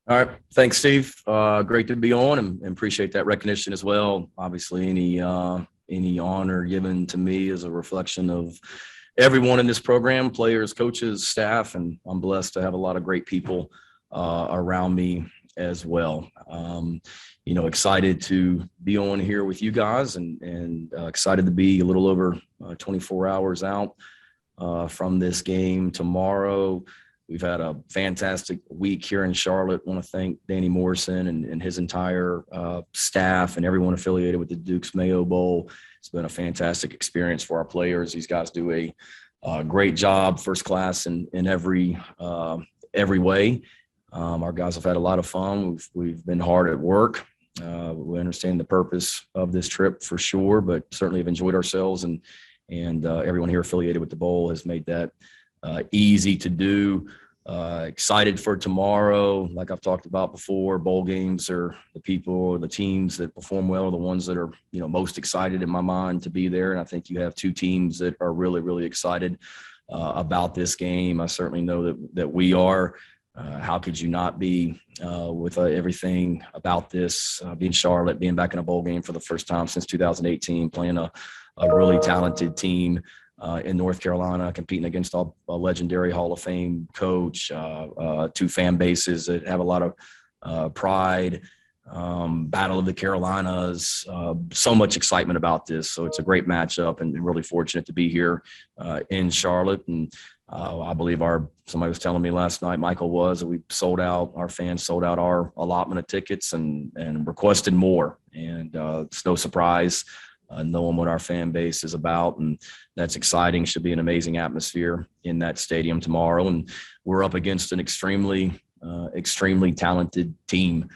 All right. Thanks, Steve. Great to be on and appreciate that recognition as well. Obviously, any honor given to me is a reflection of everyone in this program, players, coaches, staff, and I'm blessed to have a lot of great people around me as well. Excited to be on here with you guys and excited to be a little over 24 hours out from this game tomorrow. We've had a fantastic week here in Charlotte. I want to thank Danny Morrison and his entire staff and everyone affiliated with the Duke's Mayo Bowl. It's been a fantastic experience for our players. These guys do a great job, first class in every way. Our guys have had a lot of fun. We've been hard at work. We understand the purpose of this trip for sure, but certainly have enjoyed ourselves, and everyone here affiliated with the bowl has made that easy to do. Excited for tomorrow. Like I've talked about before, bowl games are the teams that perform well are the ones that are, most excited in my mind to be there. And I think you have two teams that are really, really excited about this game. I certainly know that we are. How could you not be with everything about this, being Charlotte, being back in a bowl game for the first time since 2018, playing a really talented team in North Carolina, competing against a legendary Hall of Fame coach, two fan bases that have a lot of pride, Battle of the Carolinas, so much excitement about this. So it's a great matchup and really fortunate to be here in Charlotte. And I believe somebody was telling me last night, our fans sold out our allotment of tickets and requested more. And it's no surprise. Knowing what our fan base is about, and that's exciting. Should be an amazing atmosphere in that stadium tomorrow, and we're up against an extremely talented team.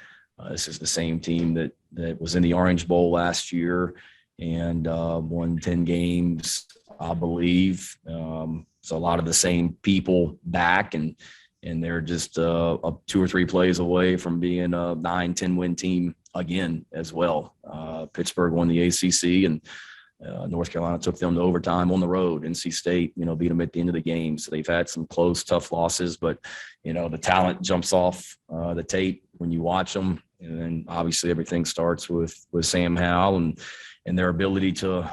This is the same team that was in the Orange Bowl last year and won 10 games, I believe. So a lot of the same people back, and they're just 2 or 3 plays away from being a 9-10 win team again as well. Pittsburgh won the ACC, and North Carolina took them to overtime on the road. NC State, beat them at the end of the game. So they've had some close, tough losses, but the talent jumps off the tape when you watch them. And then obviously everything starts with Sam Howell and their ability to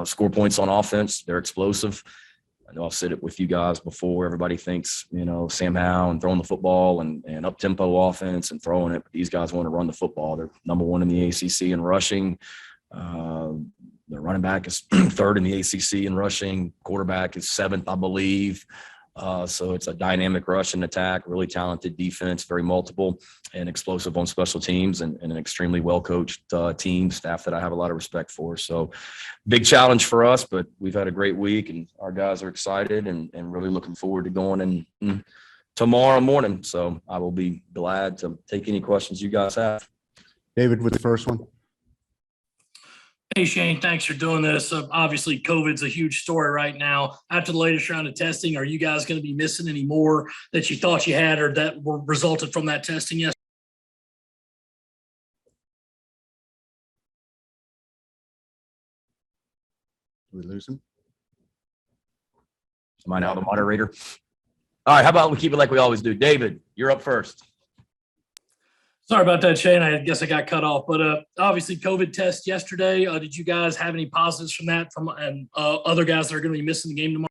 score points on offense. They're explosive. I know I've said it with you guys before. Everybody thinks, Sam Howell and throwing the football and up-tempo offense and throwing it. But these guys want to run the football. They're number 1 in the ACC in rushing. Their running back is 3rd in the ACC in rushing. Quarterback is 7th, I believe. So it's a dynamic rush and attack, really talented defense, very multiple and explosive on special teams, and an extremely well-coached team, staff that I have a lot of respect for. So big challenge for us, but we've had a great week, and our guys are excited and really looking forward to going in tomorrow morning. So I will be glad to take any questions you guys have. David with the first one. Hey, Shane, thanks for doing this. Obviously, COVID's a huge story right now. After the latest round of testing, are you guys going to be missing any more that you thought you had or that were resulted from that testing yesterday? Did we lose him? Am I now the moderator? All right, how about we keep it like we always do? David, you're up first. Sorry about that, Shane. I guess I got cut off. But obviously, COVID test yesterday. Did you guys have any positives from that and other guys that are going to be missing the game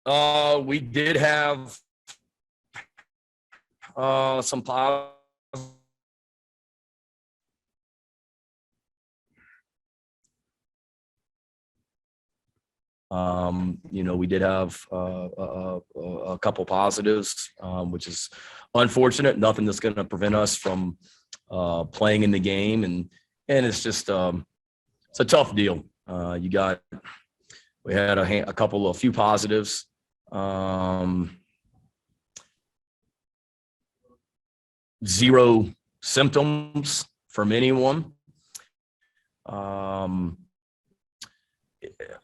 tomorrow? We did have some positives. We did have a couple positives, which is unfortunate. Nothing that's going to prevent us from playing in the game, and it's just it's a tough deal. We had a few positives. Zero symptoms from anyone.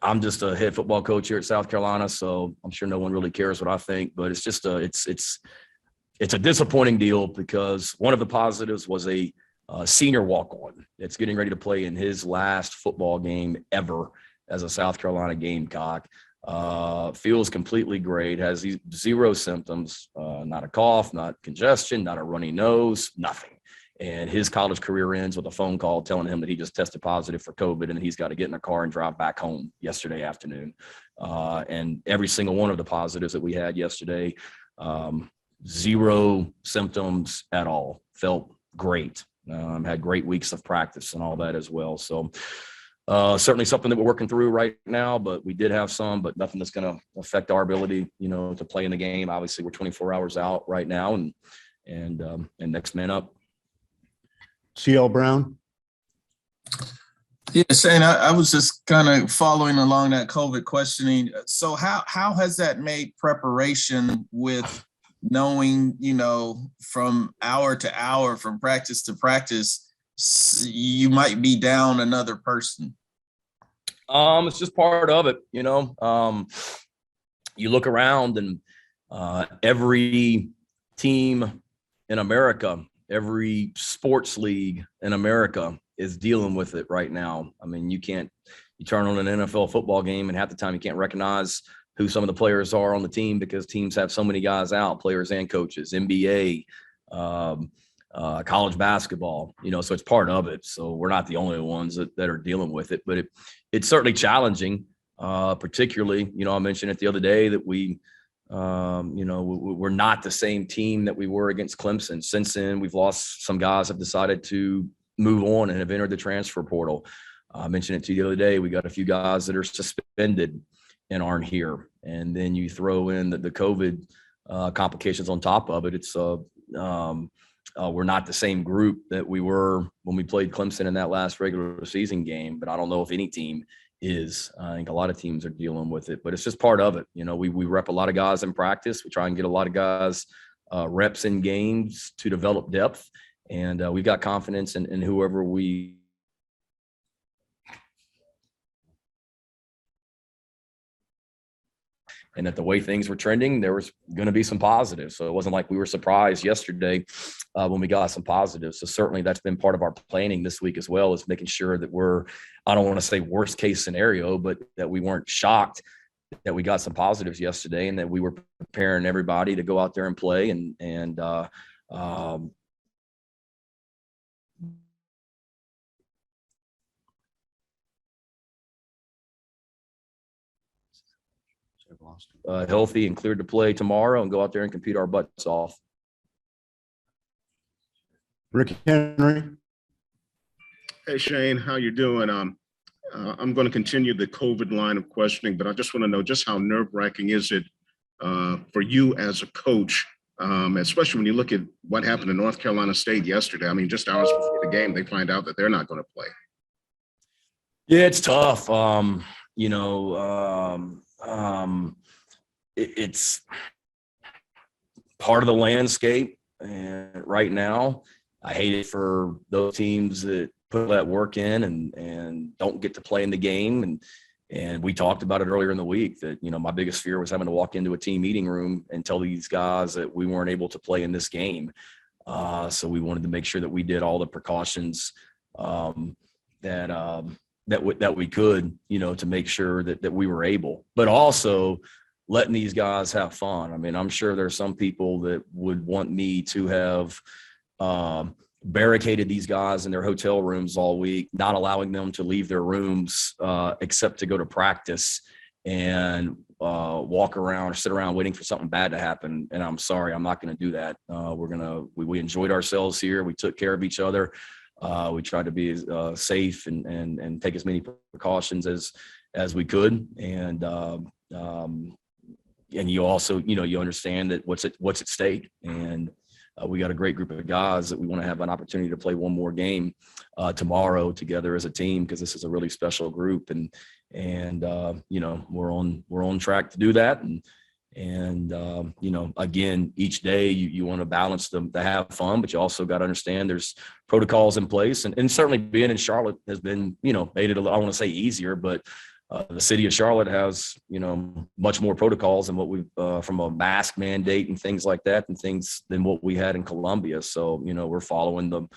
I'm just a head football coach here at South Carolina, so I'm sure no one really cares what I think, but it's just it's a disappointing deal because one of the positives was a senior walk-on that's getting ready to play in his last football game ever as a South Carolina Gamecock. feels completely great, has zero symptoms, not a cough, not congestion, not a runny nose, nothing. And his college career ends with a phone call telling him that he just tested positive for COVID and he's got to get in a car and drive back home yesterday afternoon. And every single one of the positives that we had yesterday, zero symptoms at all, felt great. Had great weeks of practice and all that as well. So certainly something that we're working through right now, but we did have some, but nothing that's going to affect our ability, to play in the game. Obviously we're 24 hours out right now and next man up. CL Brown. Yeah, Shane, I was just kind of following along that COVID questioning. So how has that made preparation with knowing, from hour to hour, from practice to practice, you might be down another person? It's just part of it, you look around and every team in America, every sports league in America is dealing with it right now. I mean, you turn on an NFL football game and half the time you can't recognize who some of the players are on the team because teams have so many guys out, players and coaches, NBA, college basketball, so it's part of it. So we're not the only ones that are dealing with it, but it's certainly challenging, particularly, I mentioned it the other day that we're not the same team that we were against Clemson. Since then, we've lost some guys have decided to move on and have entered the transfer portal. I mentioned it to you the other day. We got a few guys that are suspended and aren't here. And then you throw in the COVID complications on top of it. It's we're not the same group that we were when we played Clemson in that last regular season game, but I don't know if any team is. I think a lot of teams are dealing with it, but it's just part of it. We rep a lot of guys in practice. We try and get a lot of guys reps in games to develop depth, and we've got confidence in whoever we. And that the way things were trending, there was going to be some positives. So it wasn't like we were surprised yesterday when we got some positives. So certainly that's been part of our planning this week as well, is making sure that I don't want to say worst case scenario, but that we weren't shocked that we got some positives yesterday and that we were preparing everybody to go out there and play and healthy and cleared to play tomorrow and go out there and compete our butts off. Rick Henry. Hey, Shane, how you doing? I'm going to continue the COVID line of questioning, but I just want to know just how nerve-wracking is it for you as a coach, especially when you look at what happened in North Carolina State yesterday. I mean, just hours before the game, they find out that they're not going to play. Yeah, it's tough. It's part of the landscape, and right now I hate it for those teams that put that work in and don't get to play in the game. And we talked about it earlier in the week that, my biggest fear was having to walk into a team meeting room and tell these guys that we weren't able to play in this game. So we wanted to make sure that we did all the precautions that we could, to make sure that we were able, but also letting these guys have fun. I mean, I'm sure there's some people that would want me to have barricaded these guys in their hotel rooms all week, not allowing them to leave their rooms except to go to practice and walk around or sit around waiting for something bad to happen. And I'm sorry, I'm not going to do that. We enjoyed ourselves here. We took care of each other. We tried to be safe and take as many precautions as we could. And you also, you understand that what's at stake. And we got a great group of guys that we want to have an opportunity to play one more game tomorrow together as a team, because this is a really special group. And we're on track to do that. And again, each day you want to balance them to have fun, but you also got to understand there's protocols in place. And certainly being in Charlotte has been, made it, I want to say easier, but the city of Charlotte has, much more protocols than what we've from a mask mandate and things like that than what we had in Columbia. So, we're following the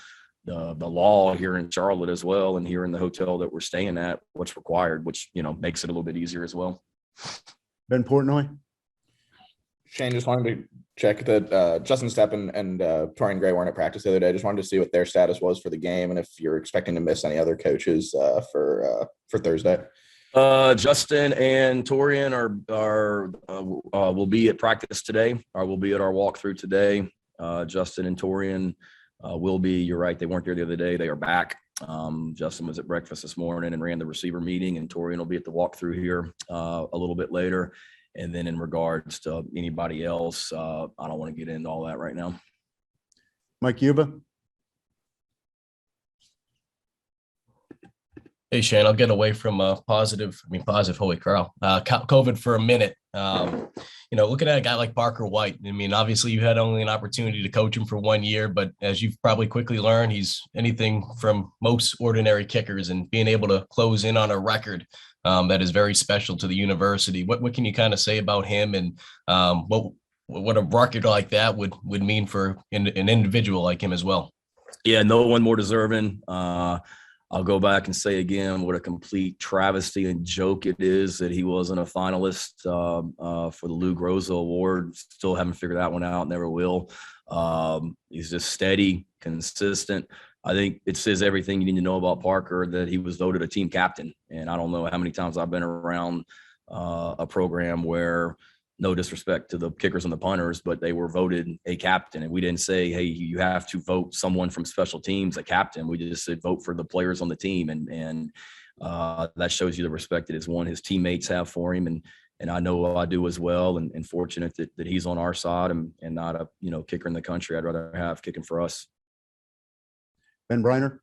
law here in Charlotte as well. And here in the hotel that we're staying at, what's required, which, makes it a little bit easier as well. Ben Portnoy. Shane, just wanted to check that Justin Stepp and Torian Gray weren't at practice the other day. Just wanted to see what their status was for the game and if you're expecting to miss any other coaches for Thursday. Justin and Torian will be at practice today, or will be at our walkthrough today. Justin and Torian will be. You're right; they weren't there the other day. They are back. Justin was at breakfast this morning and ran the receiver meeting, and Torian will be at the walkthrough here a little bit later. And then in regards to anybody else, I don't want to get into all that right now. Mike Yuba. Hey, Shane, I'll get away from positive, holy cow, COVID for a minute. Looking at a guy like Parker White, I mean, obviously you had only an opportunity to coach him for 1 year, but as you've probably quickly learned, he's anything from most ordinary kickers, and being able to close in on a record that is very special to the university. What can you kind of say about him, and what a record like that would mean for an individual like him as well? Yeah, no one more deserving. I'll go back and say again what a complete travesty and joke it is that he wasn't a finalist for the Lou Groza Award. Still haven't figured that one out, never will. He's just steady, consistent. I think it says everything you need to know about Parker that he was voted a team captain. And I don't know how many times I've been around a program where, no disrespect to the kickers and the punters, but they were voted a captain. And we didn't say, hey, you have to vote someone from special teams a captain. We just said vote for the players on the team. And that shows you the respect that his teammates have for him. And I know I do as well. And fortunate that he's on our side and not a kicker in the country. I'd rather have kicking for us. Ben Briner.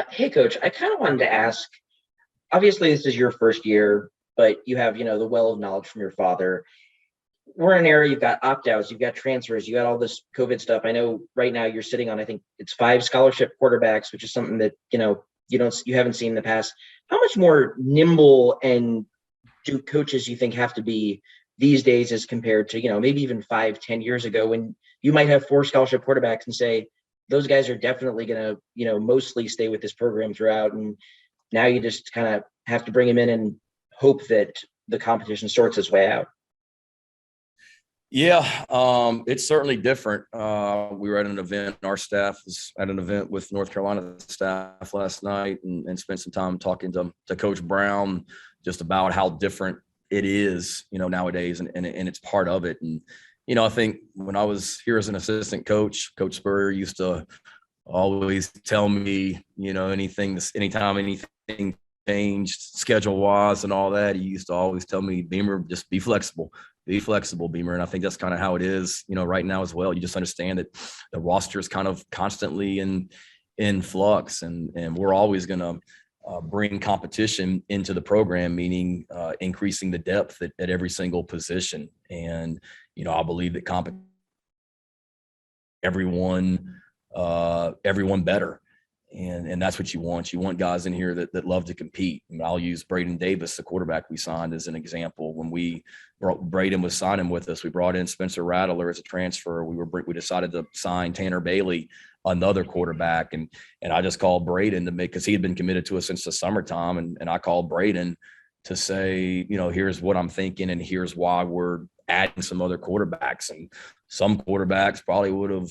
Hey, Coach, I kind of wanted to ask, obviously this is your first year, but you have, the well of knowledge from your father. We're in an era, you've got opt-outs, you've got transfers, you got all this COVID stuff. I know right now you're sitting on, I think it's 5 scholarship quarterbacks, which is something that, you haven't seen in the past. How much more nimble and do coaches you think have to be these days as compared to, maybe even 5-10 years ago, when you might have 4 scholarship quarterbacks and say, those guys are definitely going to, mostly stay with this program throughout. And now you just kind of have to bring them in and hope that the competition sorts its way out. Yeah, it's certainly different. We were at an event, our staff was at an event with North Carolina staff last night and spent some time talking to Coach Brown just about how different it is, nowadays, and it's part of it. And, I think when I was here as an assistant coach, Coach Spurrier used to always tell me, anytime anything changed schedule wise and all that, he used to always tell me, Beamer, just be flexible, Beamer. And I think that's kind of how it is, right now as well. You just understand that the roster is kind of constantly in flux, and we're always going to bring competition into the program, meaning increasing the depth at every single position. And, I believe that everyone better. And that's what you want. You want guys in here that love to compete. And I'll use Braden Davis, the quarterback we signed, as an example. When Braden was signing with us, we brought in Spencer Rattler as a transfer. We decided to sign Tanner Bailey, another quarterback. And I just called Braden because he had been committed to us since the summertime. And I called Braden to say, here's what I'm thinking, and here's why we're adding some other quarterbacks. And some quarterbacks probably would have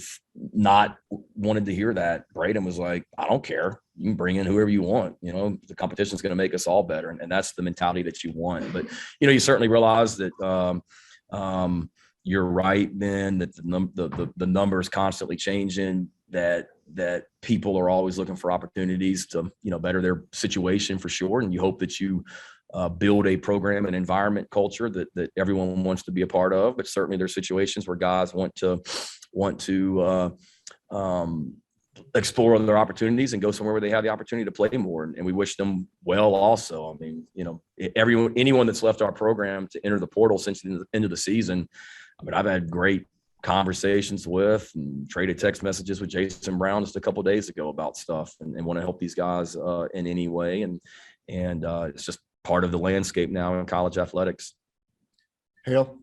not wanted to hear that. Braden was like, I don't care. You can bring in whoever you want. The competition is going to make us all better. And that's the mentality that you want. But, you certainly realize that you're right, Ben, that the numbers constantly changing, that people are always looking for opportunities to, better their situation for sure. And you hope that you build a program and environment culture that everyone wants to be a part of. But certainly there's situations where guys want to explore other opportunities and go somewhere where they have the opportunity to play more. And we wish them well also. I mean, anyone that's left our program to enter the portal since the end of the season, I've had great conversations with and traded text messages with Jason Brown just a couple of days ago about stuff and want to help these guys in any way. And it's just part of the landscape now in college athletics. Hale.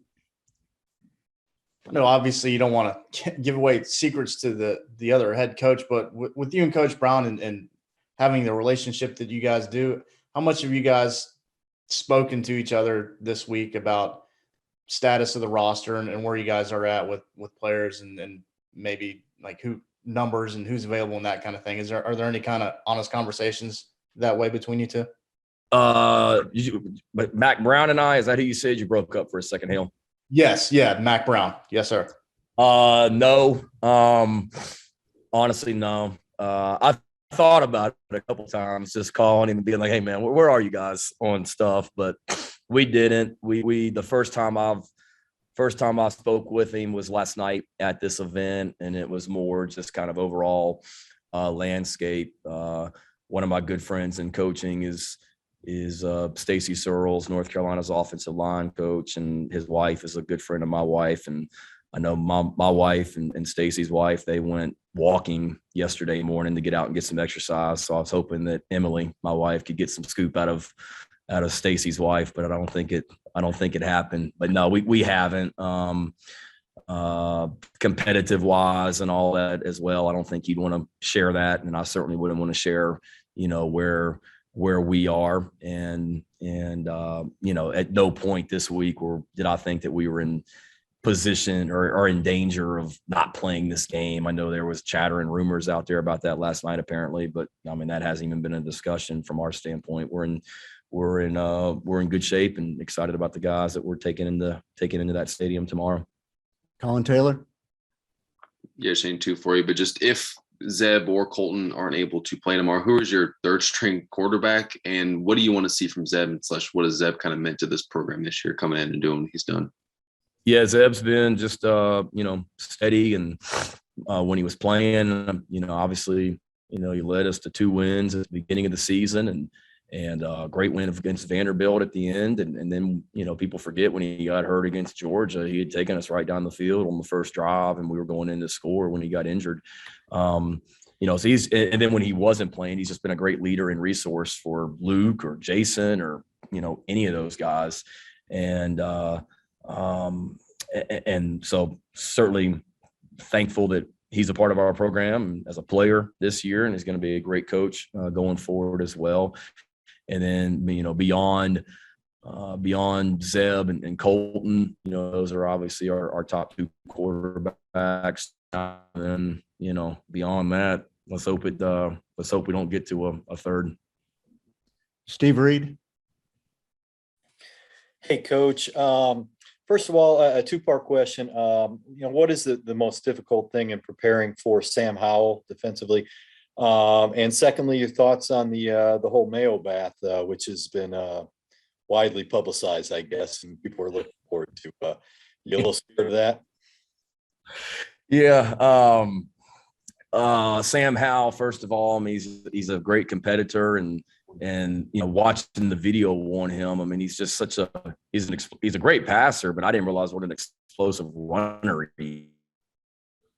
No, obviously you don't want to give away secrets to the other head coach, but with you and Coach Brown and having the relationship that you guys do, how much have you guys spoken to each other this week about status of the roster and where you guys are at with players and maybe like who numbers and who's available and that kind of thing? Are there any kind of honest conversations that way between you two? But Mac Brown and I, is that who you said? You broke up for a second, Hale? Yes. Yeah. Mac Brown. Yes, sir. No. Honestly, no. I thought about it a couple times, just calling him and being like, "Hey, man, where are you guys on stuff?" But we didn't. We the first time I spoke with him was last night at this event, and it was more just kind of overall landscape. One of my good friends in coaching is Stacy Searles, North Carolina's offensive line coach, and his wife is a good friend of my wife. And I know my wife and Stacy's wife, they went walking yesterday morning to get out and get some exercise. So I was hoping that Emily, my wife, could get some scoop out of Stacy's wife, but I don't think it happened. But no, we haven't. Competitive wise and all that as well, I don't think he'd want to share that, and I certainly wouldn't want to share, where we are. And at no point this week did I think that we were in position or in danger of not playing this game. I know there was chatter and rumors out there about that last night, apparently, but I mean, that hasn't even been a discussion from our standpoint. We're in good shape and excited about the guys that we're taking into that stadium tomorrow. Colin Taylor. Yeah, Shane, two for you, but just if Zeb or Colton aren't able to play tomorrow, who is your third string quarterback, and what do you want to see from Zeb / what has Zeb kind of meant to this program this year, coming in and doing what he's done? Yeah, Zeb's been just steady, and when he was playing, obviously, he led us to 2 wins at the beginning of the season, and a great win against Vanderbilt at the end. And then, people forget when he got hurt against Georgia, he had taken us right down the field on the first drive, and we were going in to score when he got injured. So and then when he wasn't playing, he's just been a great leader and resource for Luke or Jason or, any of those guys. And so certainly thankful that he's a part of our program as a player this year, and he's going to be a great coach going forward as well. And then, beyond Zeb and Colton, those are obviously our top 2 quarterbacks. And beyond that, let's hope we don't get to a third. Steve Reed. Hey, Coach. First of all, a 2-part question. What is the most difficult thing in preparing for Sam Howell defensively? And secondly, your thoughts on the whole Mayo bath, which has been widely publicized, I guess, and people are looking forward to. You a little scared of that? Yeah. Sam Howell, first of all, I mean, he's a great competitor, and watching the video on him, I mean, he's just he's a great passer, but I didn't realize what an explosive runner he is.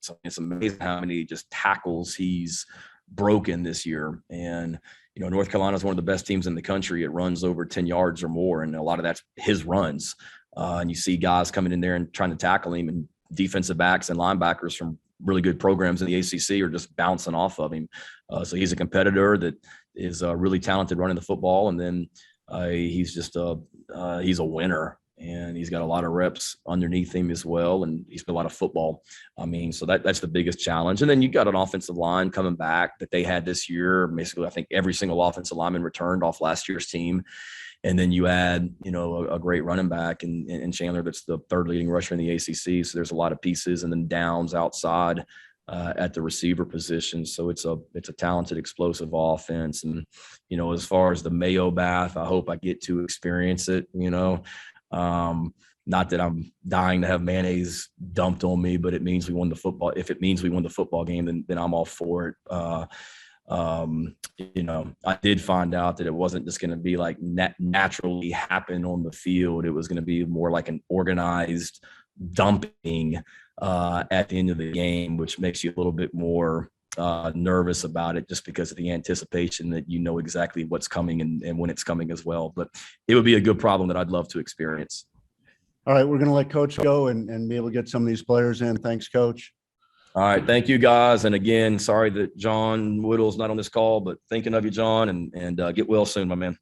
So it's amazing how many just tackles he's broken this year. And North Carolina is one of the best teams in the country. It runs over 10 yards or more, and a lot of that's his runs. And you see guys coming in there and trying to tackle him, and defensive backs and linebackers from really good programs in the ACC are just bouncing off of him. So he's a competitor that is really talented running the football, and then he's just he's a winner, and he's got a lot of reps underneath him as well, and he's played a lot of football. I mean, so that's the biggest challenge. And then you got an offensive line coming back that they had this year. Basically, I think every single offensive lineman returned off last year's team. And then you add, a great running back in Chandler that's the 3rd leading rusher in the ACC. So there's a lot of pieces, and then downs outside at the receiver position. So it's a talented, explosive offense. And, as far as the Mayo bath, I hope I get to experience it, not that I'm dying to have mayonnaise dumped on me, but it means we won the football. If it means we won the football game, then I'm all for it. I did find out that it wasn't just going to be like naturally happen on the field. It was going to be more like an organized dumping at the end of the game, which makes you a little bit more nervous about it, just because of the anticipation that exactly what's coming and when it's coming as well. But it would be a good problem that I'd love to experience. All right, we're going to let Coach go and be able to get some of these players in. Thanks, Coach. All right. Thank you, guys. And again, sorry that John Whittle's not on this call, but thinking of you, John, and get well soon, my man.